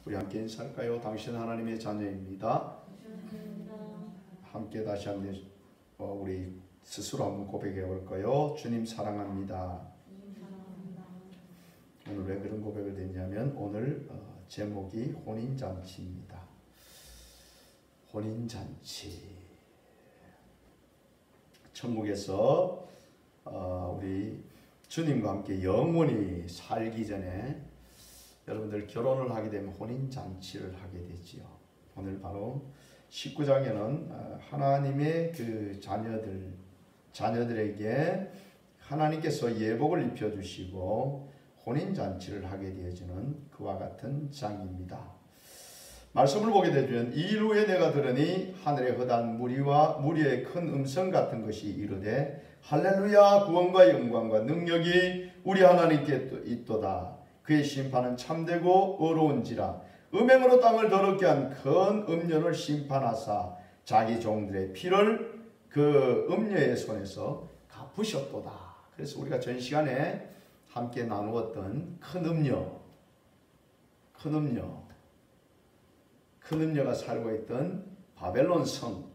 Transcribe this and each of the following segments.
우리 함께 인사할까요? 당신 하나님의 자녀입니다. 함께 다시 한번 우리 스스로 한번 고백해 볼까요? 주님 사랑합니다. 오늘 왜 그런 고백을 했냐면 오늘 제목이 혼인잔치입니다. 혼인잔치. 천국에서 우리 주님과 함께 영원히 살기 전에 여러분들 결혼을 하게 되면 혼인잔치를 하게 되지요. 오늘 바로 19장에는 하나님의 그 자녀들에게 하나님께서 예복을 입혀주시고 혼인잔치를 하게 되어지는 그와 같은 장입니다. 말씀을 보게 되면 이일 후에 내가 들으니 하늘에 허다한 무리의 큰 음성 같은 것이 이르되 할렐루야 구원과 영광과 능력이 우리 하나님께 있도다. 그의 심판은 참되고 의로운지라. 음행으로 땅을 더럽게 한 큰 음녀를 심판하사 자기 종들의 피를 그 음녀의 손에서 갚으셨도다. 그래서 우리가 전 시간에 함께 나누었던 큰 음녀가 살고 있던 바벨론 성,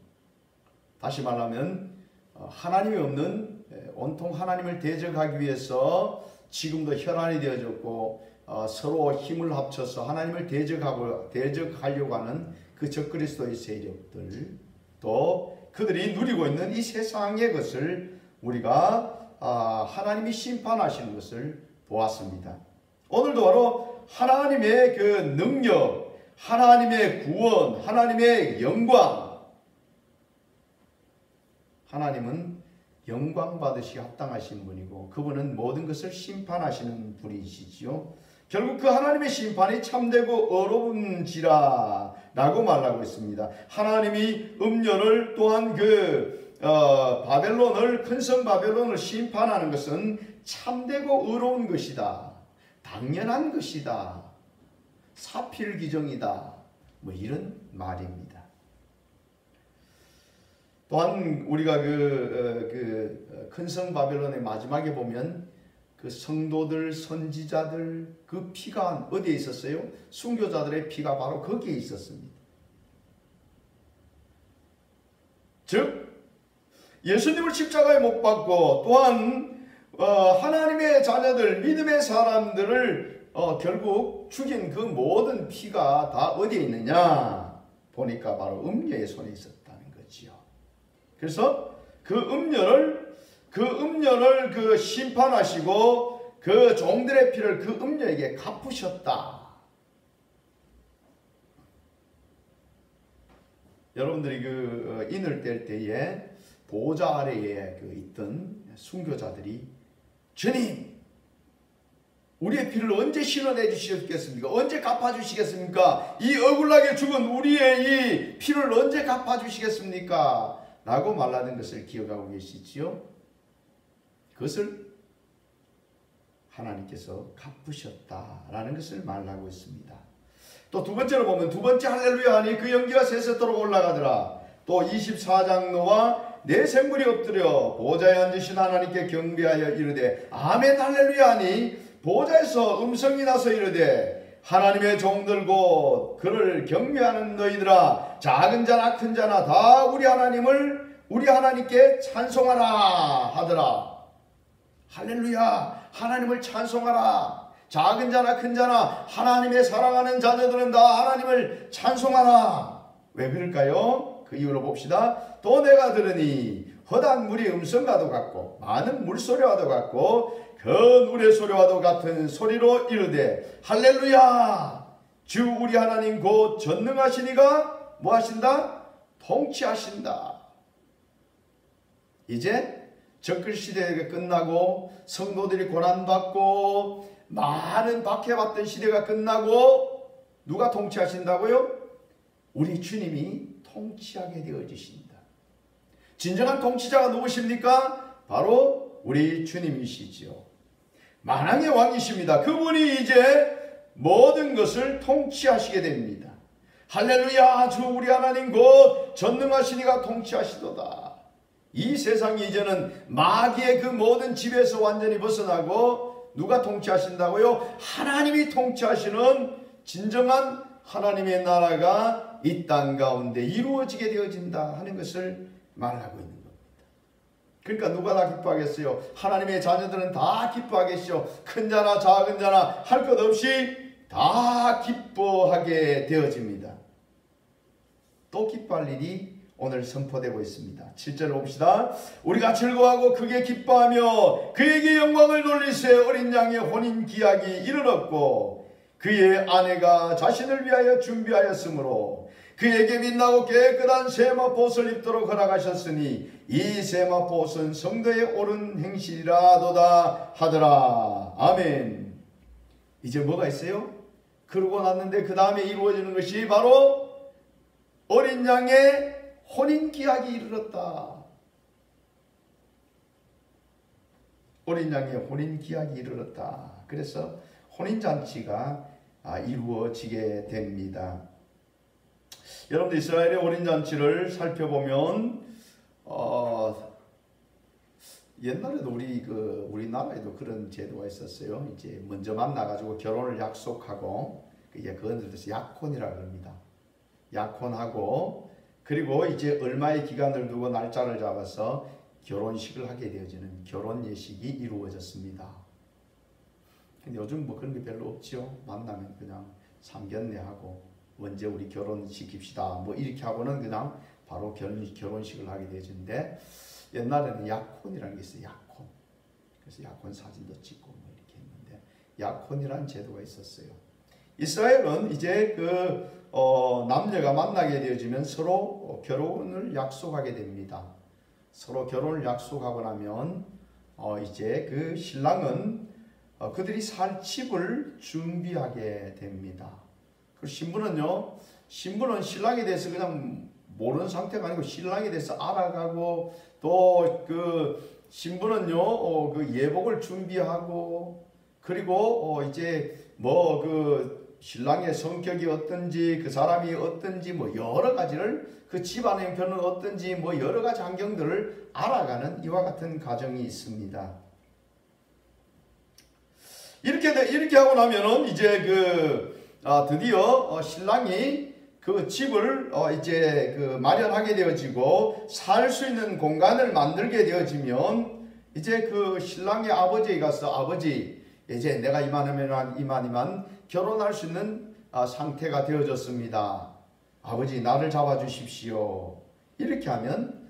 다시 말하면 하나님이 없는 온통 하나님을 대적하기 위해서 지금도 혈안이 되어졌고 서로 힘을 합쳐서 하나님을 대적하려고 하는 그 적그리스도의 세력들, 또 그들이 누리고 있는 이 세상의 것을 우리가 하나님이 심판하시는 것을 보았습니다. 오늘도 바로 하나님의 그 능력, 하나님의 구원, 하나님의 영광, 하나님은 영광 받으시기 합당하신 분이고 그분은 모든 것을 심판하시는 분이시지요. 결국 그 하나님의 심판이 참되고 어려운지라 라고 말하고 있습니다. 하나님이 음녀를 또한 바벨론을, 큰 성 바벨론을 심판하는 것은 참되고 의로운 것이다, 당연한 것이다, 사필귀정이다, 뭐 이런 말입니다. 또한 우리가 큰 성 바벨론의 마지막에 보면 그 성도들, 선지자들 그 피가 어디에 있었어요? 순교자들의 피가 바로 거기에 있었습니다. 즉 예수님을 십자가에 못 박고 또한 하나님의 자녀들, 믿음의 사람들을 결국 죽인 그 모든 피가 다 어디에 있느냐 보니까 바로 음녀의 손에 있었다는 거지요. 그래서 그 음녀를 심판하시고 그 종들의 피를 그 음녀에게 갚으셨다. 여러분들이 인을 뗄 때에 보좌 아래에 있던 순교자들이 주님, 우리의 피를 언제 실어내 주시겠습니까? 언제 갚아주시겠습니까? 이 억울하게 죽은 우리의 이 피를 언제 갚아주시겠습니까? 라고 말하는 것을 기억하고 계시지요? 그것을 하나님께서 갚으셨다라는 것을 말하고 있습니다. 또 두 번째로 보면 두 번째 할렐루야 하니 그 연기가 세세토록 올라가더라. 또 24장 너와 내 생물이 엎드려 보좌에 앉으신 하나님께 경배하여 이르되 아멘 할렐루야 하니 보좌에서 음성이 나서 이르되 하나님의 종들 곧 그를 경배하는 너희들아 작은 자나 큰 자나 다 우리 하나님께 찬송하라 하더라. 할렐루야, 하나님을 찬송하라. 작은 자나 큰 자나 하나님의 사랑하는 자녀들은 다 하나님을 찬송하라. 왜 그럴까요? 그 이유를 봅시다. 또 내가 들으니 허다한 물이 음성과도 같고 많은 물소리와도 같고 큰 우레소리와도 같은 소리로 이르되 할렐루야, 주 우리 하나님 곧 전능하시니가 뭐 하신다? 통치하신다. 이제 적그리스도시대가 끝나고 성도들이 고난받고 많은 박해받던 시대가 끝나고 누가 통치하신다고요? 우리 주님이 통치하게 되어지신다. 진정한 통치자가 누구십니까? 바로 우리 주님이시지요. 만왕의 왕이십니다. 그분이 이제 모든 것을 통치하시게 됩니다. 할렐루야, 주 우리 하나님 곧 전능하시니가 통치하시도다. 이 세상이 이제는 마귀의 그 모든 지배에서 완전히 벗어나고 누가 통치하신다고요? 하나님이 통치하시는 진정한 하나님의 나라가 이 땅 가운데 이루어지게 되어진다 하는 것을 말하고 있는 겁니다. 그러니까 누가 다 기뻐하겠어요? 하나님의 자녀들은 다 기뻐하겠죠. 큰 자나 작은 자나 할 것 없이 다 기뻐하게 되어집니다. 또 기뻐할 일이 오늘 선포되고 있습니다. 7절을 봅시다. 우리가 즐거워하고 크게 기뻐하며 그에게 영광을 돌리세. 어린 양의 혼인 기약이 이르렀고 그의 아내가 자신을 위하여 준비하였으므로 그에게 빛나고 깨끗한 세마포옷을 입도록 허락하셨으니 이 세마포옷은 성도의 옳은 행실이라도다 하더라. 아멘. 이제 뭐가 있어요? 그러고 났는데 그 다음에 이루어지는 것이 바로 어린 양의 혼인 기약이 이르렀다. 어린 양의 혼인 기약이 이르렀다. 그래서 혼인잔치가 이루어지게 됩니다. 여러분들 이스라엘의 혼인잔치를 살펴보면 옛날에도 우리나라에도 그런 제도가 있었어요. 이제 먼저 만나가지고 결혼을 약속하고 이제 그것을 약혼이라고 합니다. 약혼하고 그리고 이제 얼마의 기간을 두고 날짜를 잡아서 결혼식을 하게 되어지는 결혼 예식이 이루어졌습니다. 근데 요즘 뭐 그런 게 별로 없죠. 만나면 그냥 상견례하고 언제 우리 결혼시킵시다 뭐 이렇게 하고는 그냥 바로 결혼식을 하게 되어지는데 옛날에는 약혼이라는 게 있어요. 약혼. 그래서 약혼 사진도 찍고 뭐 이렇게 했는데 약혼이라는 제도가 있었어요. 이스라엘은 이제 남녀가 만나게 되어지면 서로 결혼을 약속하게 됩니다. 서로 결혼을 약속하고 나면 이제 그 신랑은 그들이 살 집을 준비하게 됩니다. 그 신부는 신랑에 대해서 그냥 모르는 상태가 아니고 신랑에 대해서 알아가고 또 그 신부는요 그 예복을 준비하고 그리고 이제 뭐 그 신랑의 성격이 어떤지 그 사람이 어떤지 뭐 여러 가지를 그 집안의 형편은 어떤지 뭐 여러 가지 환경들을 알아가는 이와 같은 과정이 있습니다. 이렇게 하고 나면은 이제 드디어 신랑이 그 집을 이제 마련하게 되어지고 살 수 있는 공간을 만들게 되어지면 이제 그 신랑의 아버지에 가서 아버지 이제 내가 이만 결혼할 수 있는 상태가 되어졌습니다. 아버지 나를 잡아주십시오. 이렇게 하면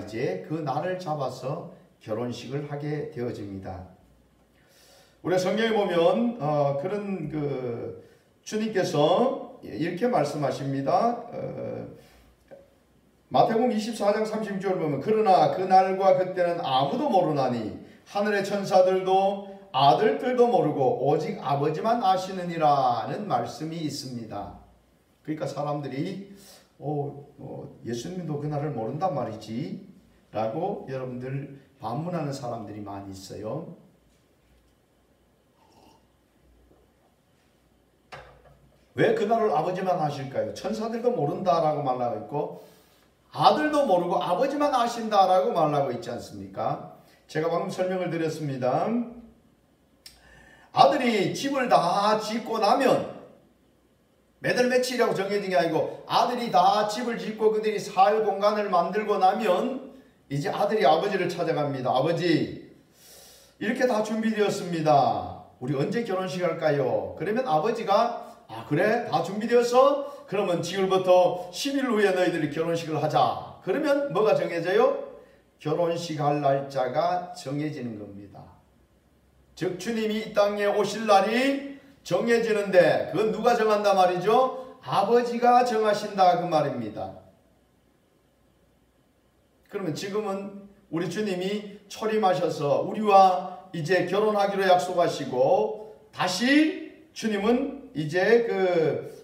이제 그 날을 잡아서 결혼식을 하게 되어집니다. 우리 성경에 보면 그런 주님께서 이렇게 말씀하십니다. 마태복음 24장 36절을 보면 그러나 그 날과 그때는 아무도 모르나니 하늘의 천사들도 아들들도 모르고 오직 아버지만 아시느니라는 말씀이 있습니다. 그러니까 사람들이 예수님도 그날을 모른단 말이지 라고 여러분들 반문하는 사람들이 많이 있어요. 왜 그날을 아버지만 아실까요? 천사들도 모른다라고 말하고 있고 아들도 모르고 아버지만 아신다라고 말하고 있지 않습니까? 제가 방금 설명을 드렸습니다. 아들이 집을 다 짓고 나면 매달 며칠이라고 정해진 게 아니고 아들이 다 집을 짓고 그들이 살 공간을 만들고 나면 이제 아들이 아버지를 찾아갑니다. 아버지 이렇게 다 준비되었습니다. 우리 언제 결혼식 할까요? 그러면 아버지가 그래 다 준비되었어? 그러면 지금부터 10일 후에 너희들이 결혼식을 하자. 그러면 뭐가 정해져요? 결혼식 할 날짜가 정해지는 겁니다. 즉 주님이 이 땅에 오실 날이 정해지는데 그건 누가 정한다 말이죠? 아버지가 정하신다 그 말입니다. 그러면 지금은 우리 주님이 초림하셔서 우리와 이제 결혼하기로 약속하시고 다시 주님은 이제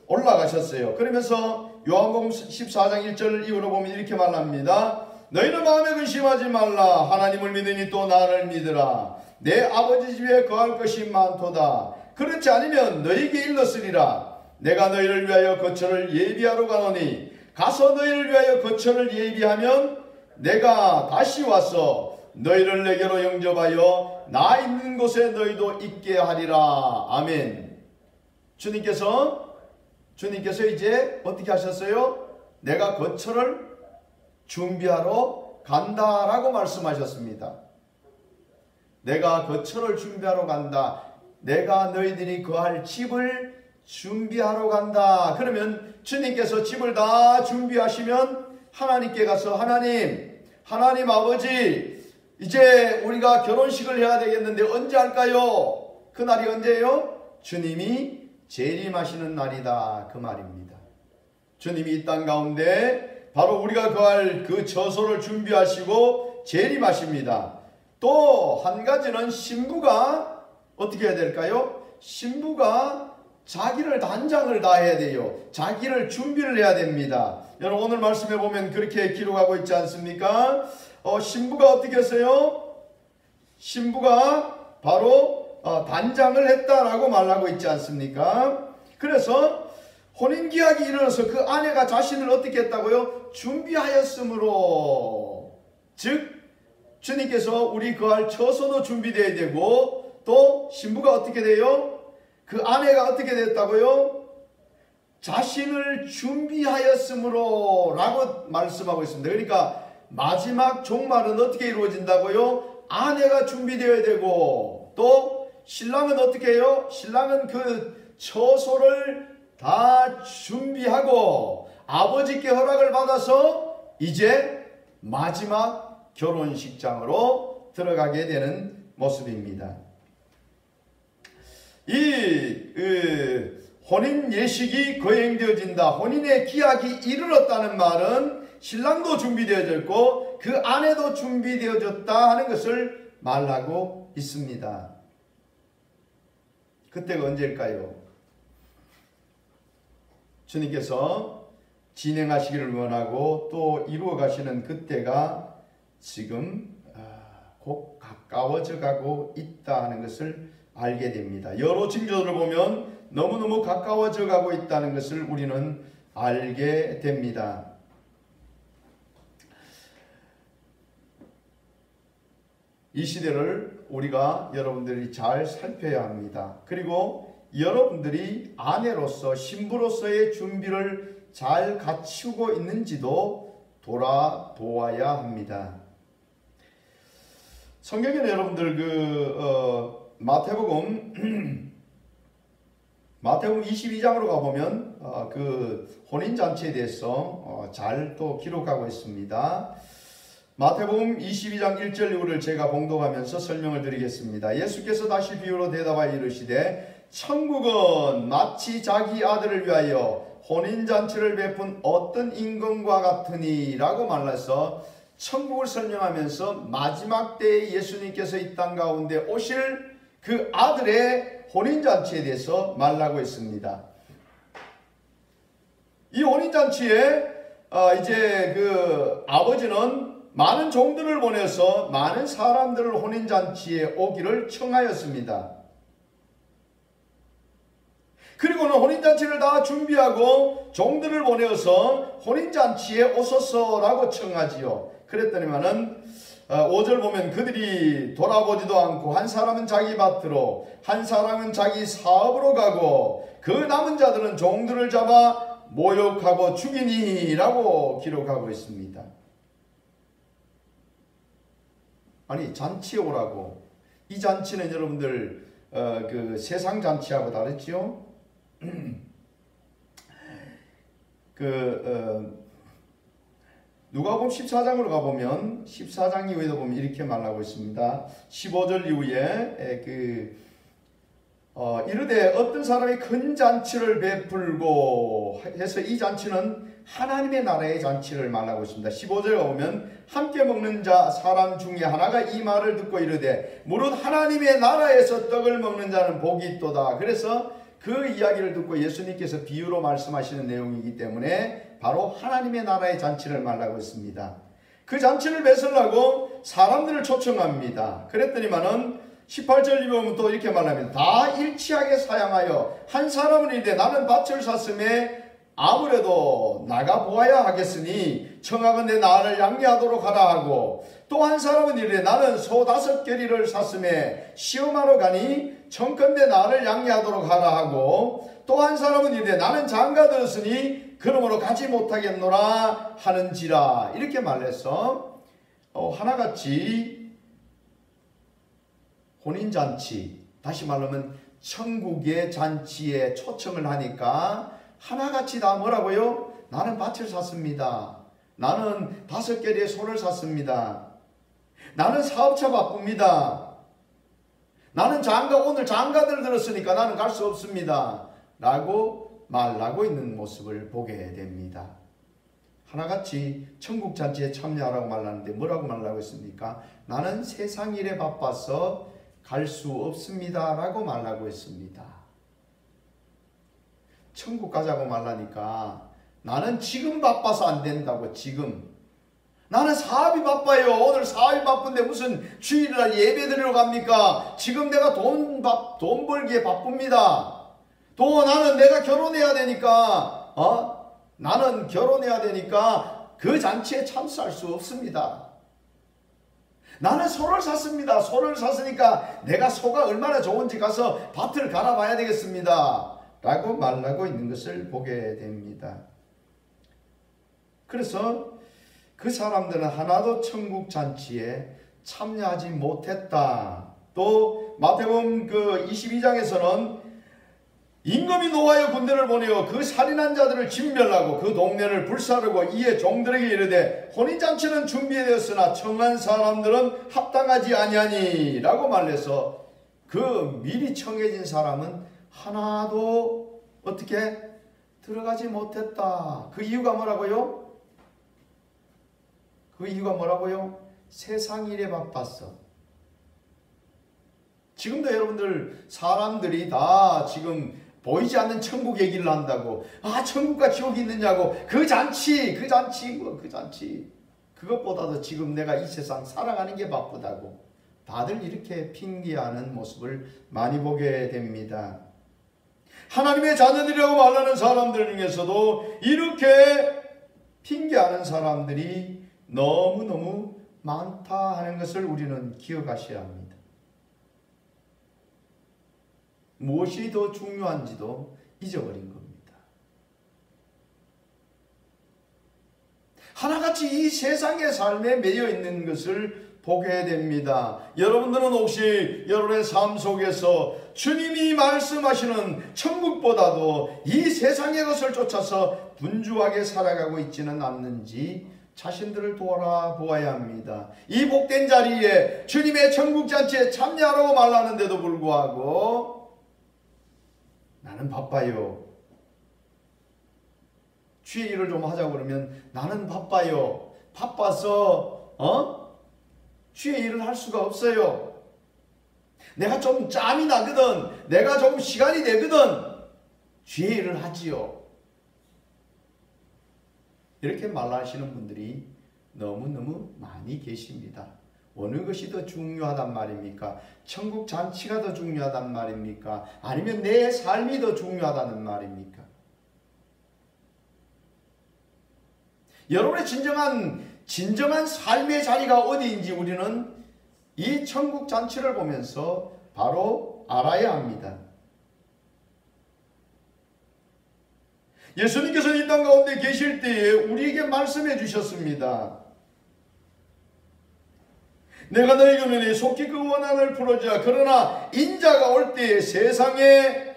올라가셨어요. 그러면서 요한복음 14장 1절 이후로 보면 이렇게 말합니다. 너희는 마음에 근심하지 말라. 하나님을 믿으니 또 나를 믿으라. 내 아버지 집에 거할 것이 많도다. 그렇지 않으면 너희에게 일렀으리라. 내가 너희를 위하여 거처를 예비하러 가노니 가서 너희를 위하여 거처를 예비하면 내가 다시 와서 너희를 내게로 영접하여 나 있는 곳에 너희도 있게 하리라. 아멘. 주님께서 주님께서 이제 어떻게 하셨어요? 내가 거처를 준비하러 간다라고 말씀하셨습니다. 내가 거처를 준비하러 간다. 내가 너희들이 거할 집을 준비하러 간다. 그러면 주님께서 집을 다 준비하시면 하나님께 가서 하나님 아버지, 이제 우리가 결혼식을 해야 되겠는데 언제 할까요? 그날이 언제예요? 주님이 재림하시는 날이다, 그 말입니다. 주님이 이 땅 가운데 바로 우리가 거할 그 처소를 준비하시고 재림하십니다. 또 한 가지는 신부가 어떻게 해야 될까요? 신부가 자기를 단장을 다 해야 돼요. 자기를 준비를 해야 됩니다. 여러분 오늘 말씀해 보면 그렇게 기록하고 있지 않습니까? 신부가 어떻게 했어요? 신부가 바로 단장을 했다라고 말하고 있지 않습니까? 그래서 혼인기약이 이르러서 그 아내가 자신을 어떻게 했다고요? 준비하였으므로, 즉 주님께서 우리 거할 처소도 준비되어야 되고, 또 신부가 어떻게 돼요? 그 아내가 어떻게 됐다고요? 자신을 준비하였으므로 라고 말씀하고 있습니다. 그러니까 마지막 종말은 어떻게 이루어진다고요? 아내가 준비되어야 되고, 또 신랑은 어떻게 해요? 신랑은 그 처소를 다 준비하고 아버지께 허락을 받아서 이제 마지막 결혼식장으로 들어가게 되는 모습입니다. 이 혼인 예식이 거행되어진다, 혼인의 기약이 이르렀다는 말은 신랑도 준비되어졌고 그 아내도 준비되어졌다 하는 것을 말하고 있습니다. 그때가 언제일까요? 주님께서 진행하시기를 원하고 또 이루어 가시는 그때가 지금 곧 가까워져 가고 있다 하는 것을 알게 됩니다. 여러 징조들을 보면 너무너무 가까워져 가고 있다는 것을 우리는 알게 됩니다. 이 시대를 우리가 여러분들이 잘 살펴야 합니다. 그리고 여러분들이 아내로서 신부로서의 준비를 잘 갖추고 있는지도 돌아보아야 합니다. 성경에는 여러분들 마태복음 22장으로 가보면 그 혼인잔치에 대해서 잘 또 기록하고 있습니다. 마태복음 22장 1절 이후를 제가 봉독하면서 설명을 드리겠습니다. 예수께서 다시 비유로 대답하여 이르시되 천국은 마치 자기 아들을 위하여 혼인잔치를 베푼 어떤 임금과 같으니 라고 말해서 천국을 설명하면서 마지막 때에 예수님께서 이 땅 가운데 오실 그 아들의 혼인잔치에 대해서 말하고 있습니다. 이 혼인잔치에 이제 그 아버지는 많은 종들을 보내서 많은 사람들을 혼인잔치에 오기를 청하였습니다. 그리고는 혼인잔치를 다 준비하고 종들을 보내어서 혼인잔치에 오소서라고 청하지요. 그랬더니만은 5절 보면 그들이 돌아보지도 않고 한 사람은 자기 밭으로 한 사람은 자기 사업으로 가고 그 남은 자들은 종들을 잡아 모욕하고 죽이니 라고 기록하고 있습니다. 아니 잔치에 오라고. 이 잔치는 여러분들 그 세상 잔치하고 다르지요? 누가복음 14장으로 가보면 14장 이후에도 보면 이렇게 말하고 있습니다. 15절 이후에 이르되 어떤 사람이 큰 잔치를 베풀고 해서 이 잔치는 하나님의 나라의 잔치를 말하고 있습니다. 15절에 보면 함께 먹는 자 사람 중에 하나가 이 말을 듣고 이르되 무릇 하나님의 나라에서 떡을 먹는 자는 복이 있도다. 그래서 그 이야기를 듣고 예수님께서 비유로 말씀하시는 내용이기 때문에 바로 하나님의 나라의 잔치를 말하고 있습니다. 그 잔치를 베풀려고 사람들을 초청합니다. 그랬더니만은 18절 보면 또 이렇게 말합니다. 다 일치하게 사양하여 한 사람은 이르되 나는 밭을 샀음에 아무래도 나가 보아야 하겠으니 청하건대 나를 양리하도록 하라 하고, 또 한 사람은 이르되 나는 소 5겨리를 샀음에 시험하러 가니 청컨대 나를 양리하도록 하라 하고, 또 한 사람은 이르되 나는 장가 들었으니 그러므로 가지 못하겠노라 하는지라. 이렇게 말해서 하나같이 혼인잔치, 다시 말하면 천국의 잔치에 초청을 하니까 하나같이 다 뭐라고요? 나는 밭을 샀습니다. 나는 5겨리의 소를 샀습니다. 나는 사업차 바쁩니다. 나는 오늘 장가들 들었으니까 나는 갈 수 없습니다. 라고 말하고 있는 모습을 보게 됩니다. 하나같이 천국 잔치에 참여하라고 말하는데 뭐라고 말하고 있습니까? 나는 세상 일에 바빠서 갈 수 없습니다. 라고 말하고 있습니다. 천국 가자고 말하니까 나는 지금 바빠서 안 된다고. 지금 나는 사업이 바빠요. 오늘 사업이 바쁜데 무슨 주일날 예배 드리러 갑니까? 지금 내가 돈 벌기에 바쁩니다. 또 나는 내가 결혼해야 되니까 나는 결혼해야 되니까 그 잔치에 참석할 수 없습니다. 나는 소를 샀습니다. 소를 샀으니까 내가 소가 얼마나 좋은지 가서 밭을 갈아봐야 되겠습니다. 라고 말하고 있는 것을 보게 됩니다. 그래서 그 사람들은 하나도 천국 잔치에 참여하지 못했다. 또 마태복음 그 22장에서는 임금이 노하여 군대를 보내어 그 살인한 자들을 진멸하고 그 동네를 불사르고 이에 종들에게 이르되 혼인잔치는 준비되었으나 청한 사람들은 합당하지 아니하니 라고 말해서 그 미리 청해진 사람은 하나도 어떻게 들어가지 못했다. 그 이유가 뭐라고요? 그 이유가 뭐라고요? 세상 일에 바빴어. 지금도 여러분들 사람들이 다 지금 보이지 않는 천국 얘기를 한다고. 천국과 지옥이 있느냐고. 그 잔치. 그것보다도 지금 내가 이 세상 살아가는 게 바쁘다고. 다들 이렇게 핑계하는 모습을 많이 보게 됩니다. 하나님의 자녀들이라고 말하는 사람들 중에서도 이렇게 핑계하는 사람들이 너무너무 많다 하는 것을 우리는 기억하셔야 합니다. 무엇이 더 중요한지도 잊어버린 겁니다. 하나같이 이 세상의 삶에 매여 있는 것을 보게 됩니다. 여러분들은 혹시 여러분의 삶 속에서 주님이 말씀하시는 천국보다도 이 세상의 것을 쫓아서 분주하게 살아가고 있지는 않는지 자신들을 돌아보아야 합니다. 이 복된 자리에 주님의 천국잔치에 참여하라고 말하는데도 불구하고 나는 바빠요. 주의 일을 좀 하자고 그러면 나는 바빠요. 바빠서 주의 일을 할 수가 없어요. 내가 좀 짬이 나거든. 내가 좀 시간이 되거든. 주의 일을 하지요. 이렇게 말하시는 분들이 너무너무 많이 계십니다. 어느 것이 더 중요하단 말입니까? 천국 잔치가 더 중요하단 말입니까? 아니면 내 삶이 더 중요하다는 말입니까? 여러분의 진정한 삶의 자리가 어디인지 우리는 이 천국 잔치를 보면서 바로 알아야 합니다. 예수님께서 이 땅 가운데 계실 때에 우리에게 말씀해 주셨습니다. 내가 너희에게 이르노니 속히 그 원한을 풀어주라. 그러나 인자가 올 때에 세상에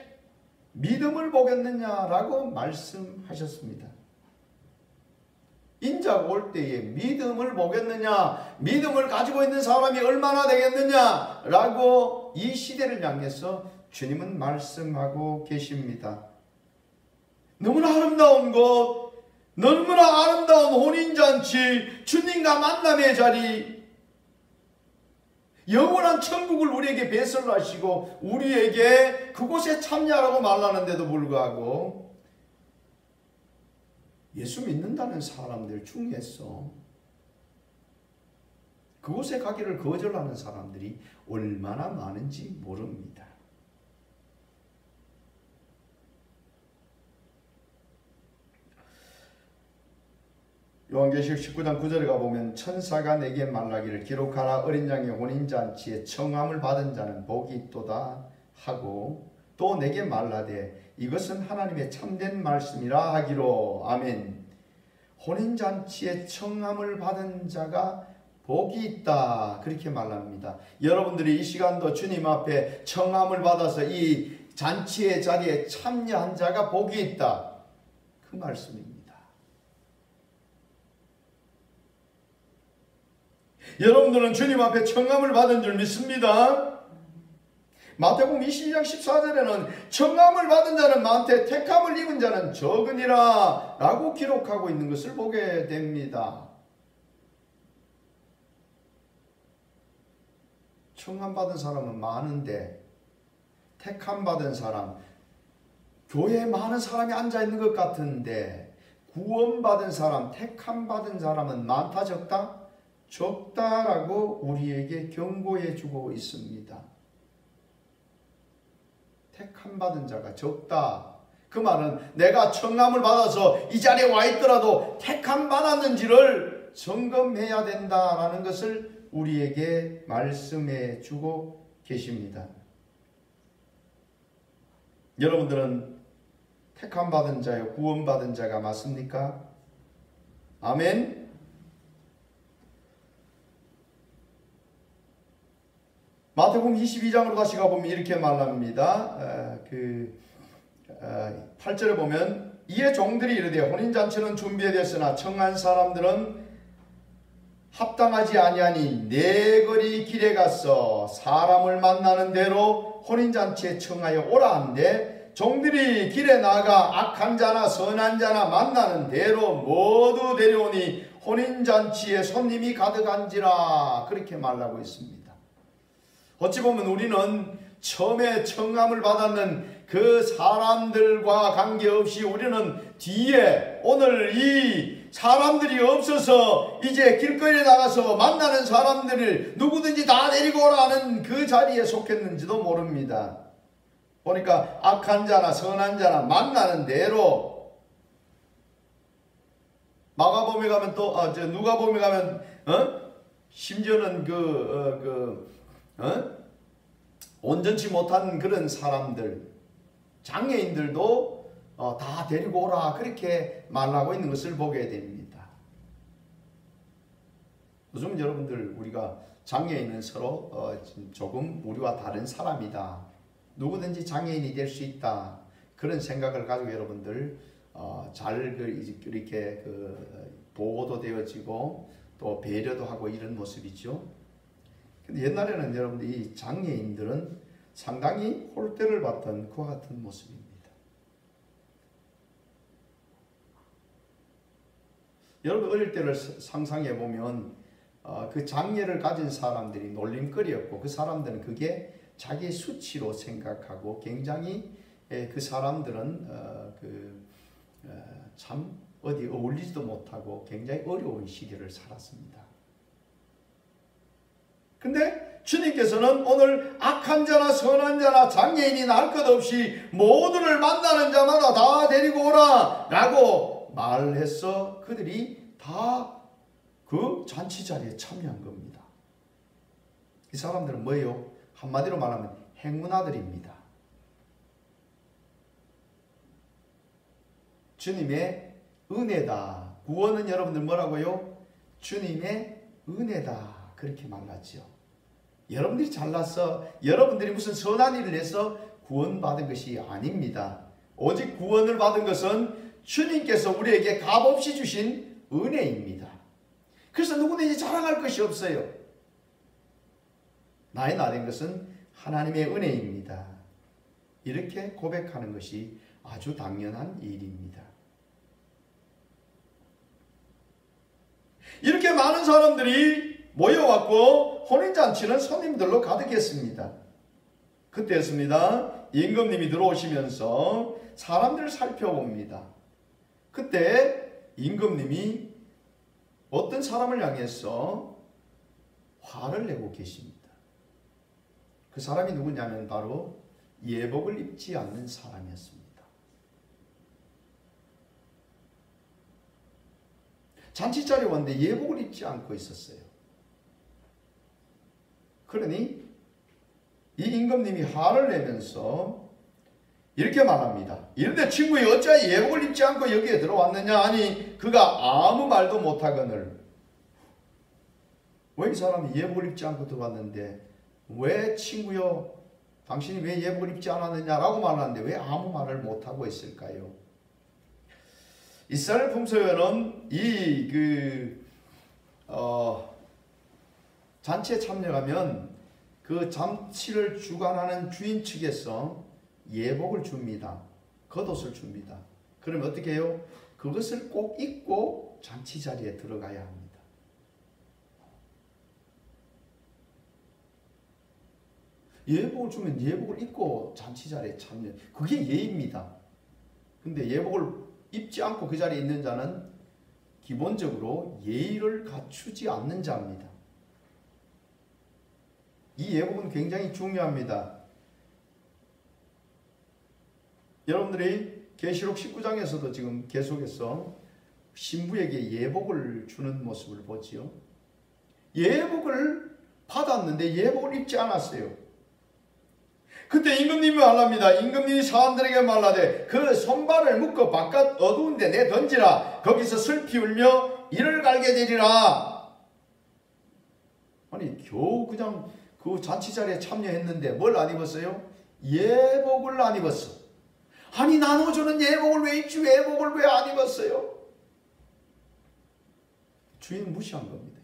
믿음을 보겠느냐라고 말씀하셨습니다. 인자가 올 때에 믿음을 보겠느냐, 믿음을 가지고 있는 사람이 얼마나 되겠느냐라고 이 시대를 향해서 주님은 말씀하고 계십니다. 너무나 아름다운 것, 너무나 아름다운 혼인잔치, 주님과 만남의 자리, 영원한 천국을 우리에게 배설하시고 우리에게 그곳에 참여하라고 말하는데도 불구하고 예수 믿는다는 사람들 중에서 그곳에 가기를 거절하는 사람들이 얼마나 많은지 모릅니다. 요한계시록 19장 9절에 가보면 천사가 내게 말하기를 기록하라 어린 양의 혼인잔치에 청함을 받은 자는 복이 있도다 하고 또 내게 말하되 이것은 하나님의 참된 말씀이라 하기로. 아멘. 혼인잔치에 청함을 받은 자가 복이 있다 그렇게 말합니다. 여러분들이 이 시간도 주님 앞에 청함을 받아서 이 잔치의 자리에 참여한 자가 복이 있다 그 말씀입니다. 여러분들은 주님 앞에 청함을 받은 줄 믿습니다. 마태복음 22장 14절에는 청함을 받은 자는 많되 택함을 입은 자는 적으니라 라고 기록하고 있는 것을 보게 됩니다. 청함 받은 사람은 많은데 택함 받은 사람, 교회에 많은 사람이 앉아 있는 것 같은데 구원 받은 사람, 택함 받은 사람은 많다 적다? 적다라고 우리에게 경고해 주고 있습니다. 택함 받은 자가 적다. 그 말은 내가 청함을 받아서 이 자리에 와 있더라도 택함 받았는지를 점검해야 된다라는 것을 우리에게 말씀해 주고 계십니다. 여러분들은 택함 받은 자요, 구원 받은 자가 맞습니까? 아멘. 마태복음 22장으로 다시 가보면 이렇게 말합니다. 8절에 보면 이에 종들이 이르되 혼인잔치는 준비되었으나 청한 사람들은 합당하지 아니하니 네 거리 길에 가서 사람을 만나는 대로 혼인잔치에 청하여 오라 한데 종들이 길에 나가 악한 자나 선한 자나 만나는 대로 모두 데려오니 혼인잔치에 손님이 가득한지라 그렇게 말하고 있습니다. 어찌 보면 우리는 처음에 청함을 받았는 그 사람들과 관계없이 우리는 뒤에 오늘 이 사람들이 없어서 이제 길거리에 나가서 만나는 사람들을 누구든지 다 데리고 오라는 그 자리에 속했는지도 모릅니다. 보니까 악한 자나 선한 자나 만나는 대로 마가복음에 가면 또 누가복음에 가면 심지어는 온전치 못한 그런 사람들, 장애인들도 다 데리고 오라 그렇게 말하고 있는 것을 보게 됩니다. 요즘 여러분들 우리가 장애인은 서로 조금 우리와 다른 사람이다. 누구든지 장애인이 될 수 있다. 그런 생각을 가지고 여러분들 잘 이렇게 보호도 되어지고 또 배려도 하고 이런 모습이죠. 근데 옛날에는 여러분들 이 장애인들은 상당히 홀대를 받던 그와 같은 모습입니다. 여러분 어릴 때를 상상해 보면 그 장애를 가진 사람들이 놀림거리였고 그 사람들은 그게 자기의 수치로 생각하고 굉장히 그 사람들은 참 어디 어울리지도 못하고 굉장히 어려운 시기를 살았습니다. 근데 주님께서는 오늘 악한 자나 선한 자나 장애인이나 할 것 없이 모두를 만나는 자마다 다 데리고 오라 라고 말해서 그들이 다 그 잔치 자리에 참여한 겁니다. 이 사람들은 뭐예요? 한마디로 말하면 행운아들입니다. 주님의 은혜다. 구원은 여러분들 뭐라고요? 주님의 은혜다. 그렇게 말하죠. 여러분들이 잘나서 여러분들이 무슨 선한 일을 해서 구원받은 것이 아닙니다. 오직 구원을 받은 것은 주님께서 우리에게 값없이 주신 은혜입니다. 그래서 누구든지 자랑할 것이 없어요. 나의 나된 것은 하나님의 은혜입니다. 이렇게 고백하는 것이 아주 당연한 일입니다. 이렇게 많은 사람들이 모여왔고 혼인잔치는 손님들로 가득했습니다. 그때였습니다. 임금님이 들어오시면서 사람들을 살펴봅니다. 그때 임금님이 어떤 사람을 향해서 화를 내고 계십니다. 그 사람이 누구냐면 바로 예복을 입지 않는 사람이었습니다. 잔치 자리에 왔는데 예복을 입지 않고 있었어요. 그러니 이 임금님이 화를 내면서 이렇게 말합니다. 이런데 친구이 어찌하여 예복을 입지 않고 여기에 들어왔느냐 하니 그가 아무 말도 못하거늘. 왜 이 사람이 예복을 입지 않고 들어왔는데 왜 친구여 당신이 왜 예복을 입지 않았느냐라고 말하는데 왜 아무 말을 못하고 있을까요? 이스라엘 풍속에는 잔치에 참여하면 그 잔치를 주관하는 주인 측에서 예복을 줍니다. 겉옷을 줍니다. 그러면 어떻게 해요? 그것을 꼭 입고 잔치 자리에 들어가야 합니다. 예복을 주면 예복을 입고 잔치 자리에 참여. 그게 예입니다. 근데 예복을 입지 않고 그 자리에 있는 자는 기본적으로 예의를 갖추지 않는 자입니다. 이 예복은 굉장히 중요합니다. 여러분들이 계시록 19장에서도 지금 계속해서 신부에게 예복을 주는 모습을 보지요. 예복을 받았는데 예복을 입지 않았어요. 그때 임금님이 말합니다. 임금님이 사람들에게 말하되 그 손발을 묶어 바깥 어두운 데 내던지라. 거기서 슬피 울며 이를 갈게 되리라. 아니 겨우 그냥 그 잔치 자리에 참여했는데 뭘 안 입었어요? 예복을 안 입었어. 아니 나눠주는 예복을 왜 입지 예복을 왜 안 입었어요? 주인 무시한 겁니다.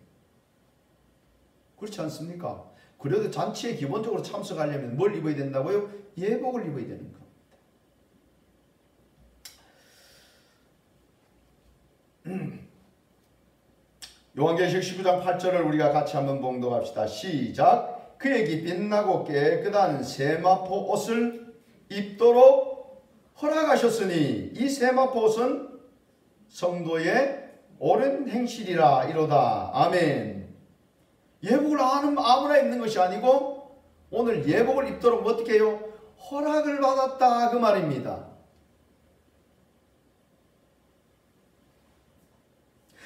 그렇지 않습니까? 그래도 잔치에 기본적으로 참석하려면 뭘 입어야 된다고요? 예복을 입어야 되는 겁니다. 요한계시록 19장 8절을 우리가 같이 한번 봉독합시다. 시작. 그에게 빛나고 깨끗한 세마포 옷을 입도록 허락하셨으니 이 세마포 옷은 성도의 옳은 행실이라 이로다. 아멘. 예복을 아무나 입는 것이 아니고 오늘 예복을 입도록 어떻게 해요? 허락을 받았다 그 말입니다.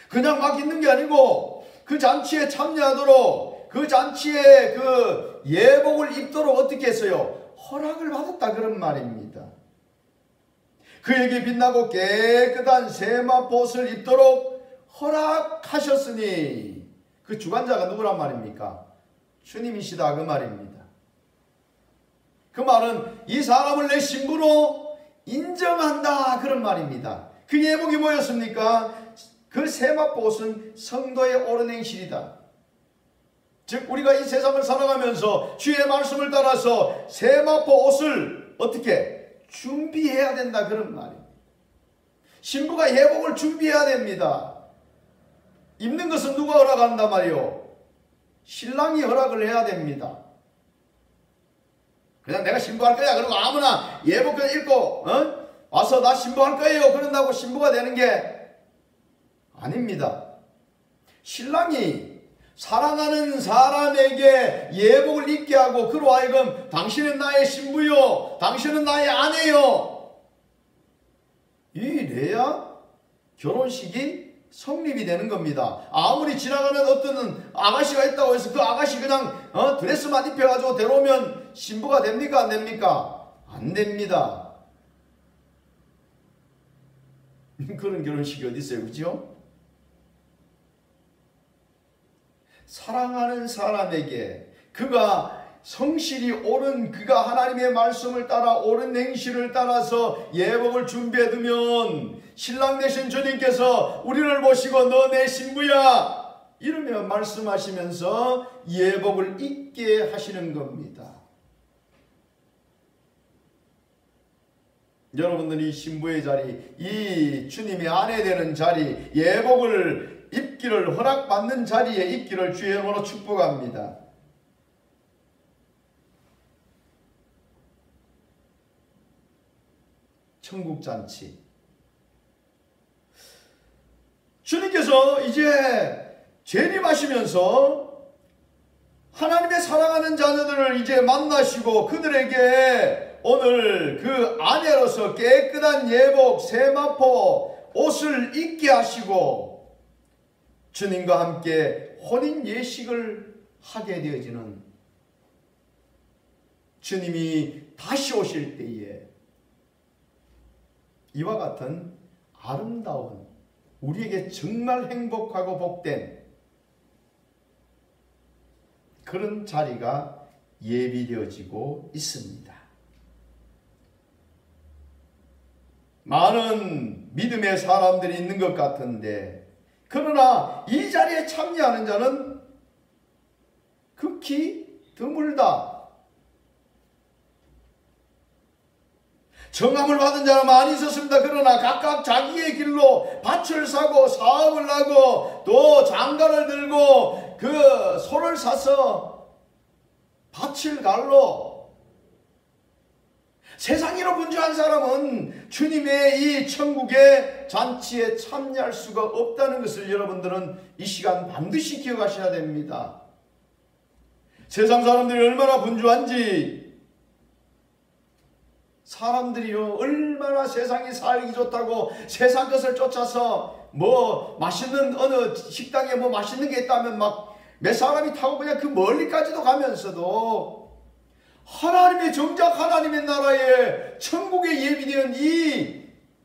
그냥 막 입는 게 아니고 그 잔치에 참여하도록 그 잔치에 그 예복을 입도록 어떻게 했어요? 허락을 받았다 그런 말입니다. 그에게 빛나고 깨끗한 세마포옷을 입도록 허락하셨으니 그 주관자가 누구란 말입니까? 주님이시다 그 말입니다. 그 말은 이 사람을 내 신부로 인정한다 그런 말입니다. 그 예복이 뭐였습니까? 그 세마포옷은 성도의 옳은 행실이다. 즉 우리가 이 세상을 살아가면서 주의 말씀을 따라서 세마포옷을 어떻게 준비해야 된다 그런 말입니다. 신부가 예복을 준비해야 됩니다. 입는 것은 누가 허락한단 말이요? 신랑이 허락을 해야 됩니다. 그냥 내가 신부할 거야 그리고 아무나 예복 그냥 입고 와서 나 신부할 거예요 그런다고 신부가 되는 게 아닙니다. 신랑이 사랑하는 사람에게 예복을 입게 하고 그로 하여금 당신은 나의 신부요 당신은 나의 아내요 이래야 결혼식이 성립이 되는 겁니다. 아무리 지나가는 어떤 아가씨가 있다고 해서 그 아가씨 그냥 드레스만 입혀가지고 데려오면 신부가 됩니까? 안 됩니까? 안 됩니다. 그런 결혼식이 어디 있어요? 그죠? 사랑하는 사람에게 그가 성실히 옳은 그가 하나님의 말씀을 따라 옳은 행실을 따라서 예복을 준비해두면 신랑 되신 주님께서 우리를 보시고 너 내 신부야 이러며 말씀하시면서 예복을 입게 하시는 겁니다. 여러분들이 신부의 자리, 이 주님의 아내 되는 자리, 예복을 입기를 허락받는 자리에 있기를 주의 이름으로 축복합니다. 천국잔치. 주님께서 이제 재림하시면서 하나님의 사랑하는 자녀들을 이제 만나시고 그들에게 오늘 그 아내로서 깨끗한 예복 세마포 옷을 입게 하시고 주님과 함께 혼인 예식을 하게 되어지는 주님이 다시 오실 때에 이와 같은 아름다운, 우리에게 정말 행복하고 복된 그런 자리가 예비되어지고 있습니다. 많은 믿음의 사람들이 있는 것 같은데, 그러나 이 자리에 참여하는 자는 극히 드물다. 청함을 받은 자는 많이 있었습니다. 그러나 각각 자기의 길로 밭을 사고 사업을 하고 또 장가를 들고 그 소를 사서 밭을 갈러 세상으로 분주한 사람은 주님의 이 천국의 잔치에 참여할 수가 없다는 것을 여러분들은 이 시간 반드시 기억하셔야 됩니다. 세상 사람들이 얼마나 분주한지, 사람들이요 얼마나 세상이 살기 좋다고 세상 것을 쫓아서 뭐 맛있는 어느 식당에 뭐 맛있는 게 있다면 막 몇 사람이 타고 그냥 그 멀리까지도 가면서도 하나님의 정작 하나님의 나라에 천국에 예비되는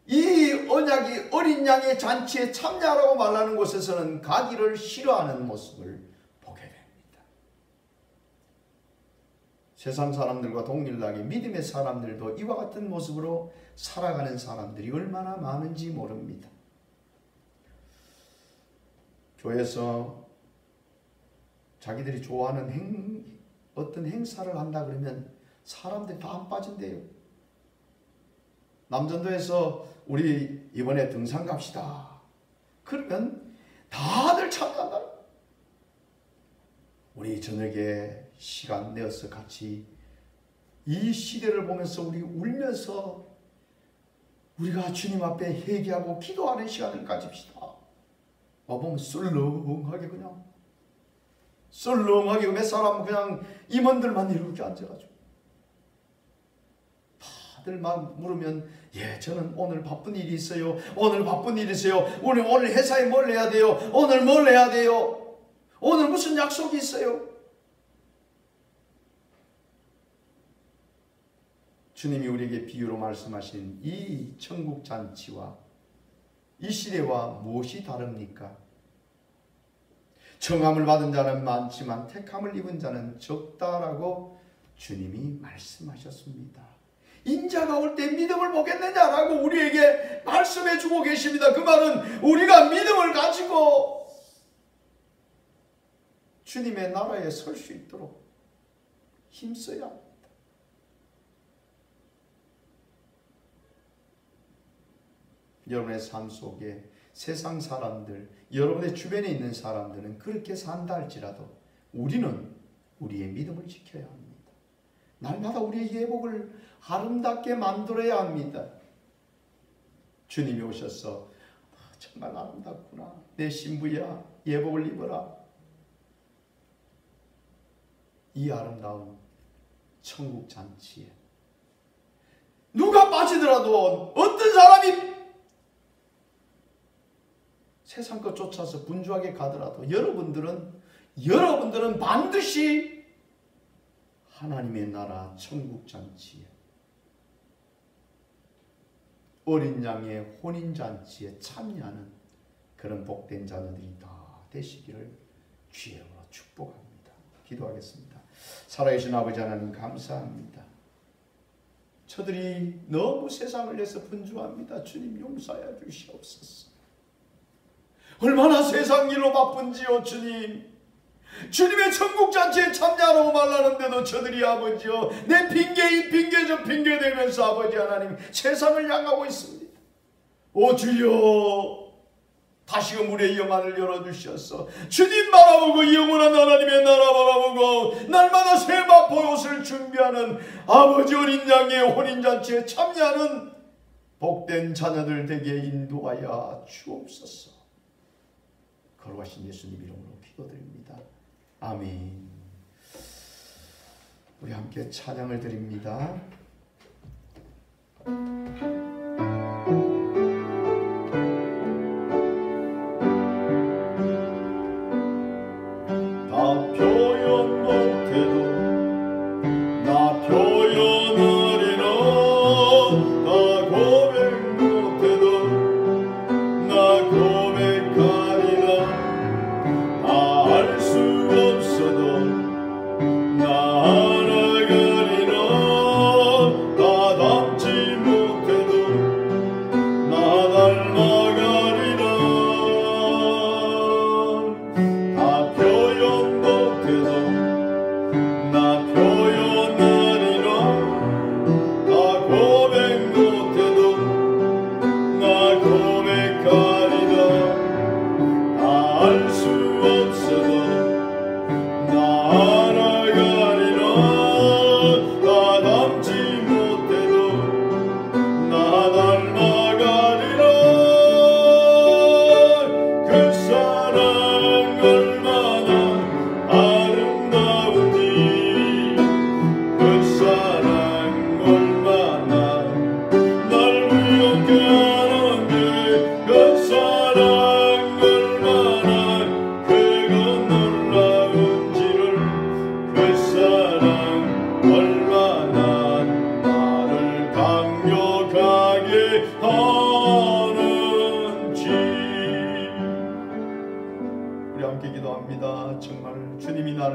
이 언약이 어린 양의 잔치에 참여하라고 말하는 곳에서는 가기를 싫어하는 모습을 보게 됩니다. 세상 사람들과 동일하게 믿음의 사람들도 이와 같은 모습으로 살아가는 사람들이 얼마나 많은지 모릅니다. 교회에서 자기들이 좋아하는 어떤 행사를 한다 그러면 사람들이 다 안 빠진대요. 남전도에서 우리 이번에 등산 갑시다. 그러면 다들 참여한다. 우리 저녁에 시간 내어서 같이 이 시대를 보면서 우리 울면서 우리가 주님 앞에 회개하고 기도하는 시간을 가집시다. 와보면 썰렁하게 그냥 썰렁하게 몇 사람은 그냥 임원들만 이렇게 앉아가지고 다들 막 물으면 예 저는 오늘 바쁜 일이 있어요. 오늘 바쁜 일이 있어요. 오늘 회사에 뭘 해야 돼요. 오늘 뭘 해야 돼요. 오늘 무슨 약속이 있어요. 주님이 우리에게 비유로 말씀하신 이 천국 잔치와 이 시대와 무엇이 다릅니까? 청함을 받은 자는 많지만 택함을 입은 자는 적다라고 주님이 말씀하셨습니다. 인자가 올 때 믿음을 보겠느냐라고 우리에게 말씀해 주고 계십니다. 그 말은 우리가 믿음을 가지고 주님의 나라에 설 수 있도록 힘써야 합니다. 여러분의 삶 속에 세상 사람들, 여러분의 주변에 있는 사람들은 그렇게 산다 할지라도 우리는 우리의 믿음을 지켜야 합니다. 날마다 우리의 예복을 아름답게 만들어야 합니다. 주님이 오셔서 정말 아름답구나. 내 신부야 예복을 입어라. 이 아름다운 천국 잔치에 누가 빠지더라도 어떤 사람이 세상 것 쫓아서 분주하게 가더라도 여러분들은 반드시 하나님의 나라 천국 잔치에 어린 양의 혼인 잔치에 참여하는 그런 복된 자녀들이 다 되시기를 주의 이름으로 축복합니다. 기도하겠습니다. 살아계신 아버지 하나님 감사합니다. 저들이 너무 세상을 위해서 분주합니다. 주님 용서하여 주시옵소서. 얼마나 세상 일로 바쁜지요 주님. 주님의 천국잔치에 참여하라고 말하는데도 저들이 아버지요 내 핑계 이 핑계 저 핑계 대면서 아버지 하나님 세상을 향하고 있습니다. 오 주여 다시금 우리의 영안을 열어주셔서 주님 바라보고 영원한 하나님의 나라 바라보고 날마다 세마포 옷을 준비하는 아버지 어린 양의 혼인잔치에 참여하는 복된 자녀들 되게 인도하여 주옵소서. 거룩하신 예수님 이름으로 기도드립니다. 아멘. 우리 함께 찬양을 드립니다.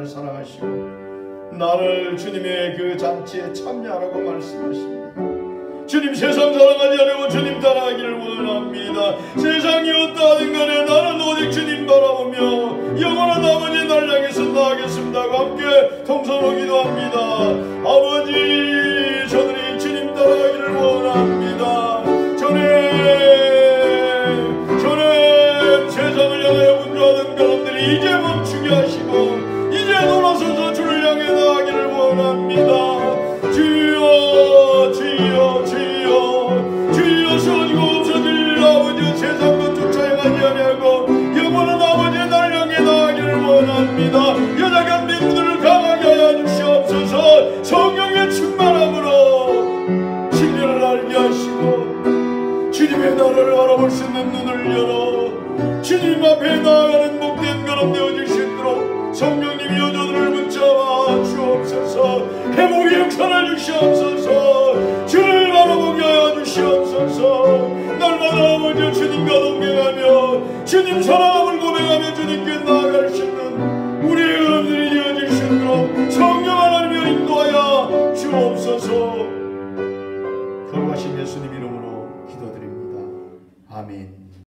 나를 사랑하시고 나를 주님의 그 잔치에 참여하라고 말씀하십니다. 주님 세상 사랑하지 않으고 주님 따라가기를 원합니다. 세상이 어떠하든 간에 나는 오직 주님 바라보며 영원한 아버지 날 향해서 나아가겠습니다 하고 함께 통성으로 기도합니다. 아버지 저들이 주님 따라가기를 원합니다. 저는 세상을 향하여 분주하던 사람들이 이제 멈추게 하시고 이제 돌아서서 주를 향해 나아가기를 원합니다. 주여 주여 주여 주여 서지고 없어질 아버지 세상도 쫓아 행하지 아니하고 영원한 아버지 날 향해 나아가기를 원합니다. 연약한 믿음들을 강하게 하여 주시옵소서. 성령의 충만함으로 진리를 알게 하시고 주님의 나라를 알아볼 수 있는 눈을 열어 주님 앞에 나아가는 복된 걸음 되어질 수 있도록 성령님이 여자들을 붙잡아 주옵소서. 회복의 역사를 주시옵소서. 주를 바라보게 하여 주시옵소서. 날마다 아버지 주님과 동행하며 주님 사랑함을 고백하며 주님께 나아갈 수 있는 우리의 걸음들이 되어질 수 있도록 성령 하나님여 인도하여 주옵소서. 거룩하신 예수님 이름으로 기도드립니다. 아멘.